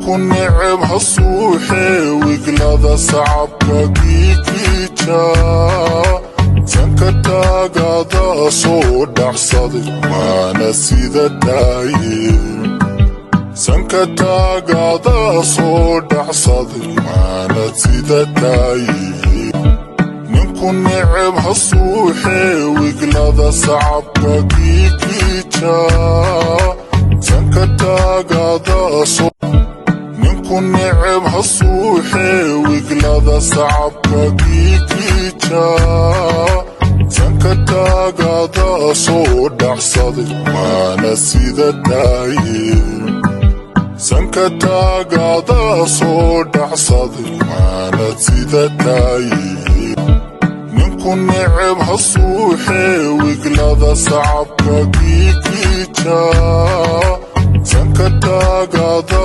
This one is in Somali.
ninku neceb ha suuxe wiglada sacabka kiikiija sanka taagada soo dhacsaday maana sida dhaaye sanka taagada soo dhacsaday maana sida dhaaye ninku neceb ha suuxe wiglada sacabka kiikiija sanka taagada soo ninku neceb ha suuxe wiglada sacabka kiikiija sanka taagada soo dhacsaday maana sida dhaaye sanka taagada soo dhacsaday maana sida dhaaye ninku neceb ha suuxe wiglada sacabka kiikiija sanka taagada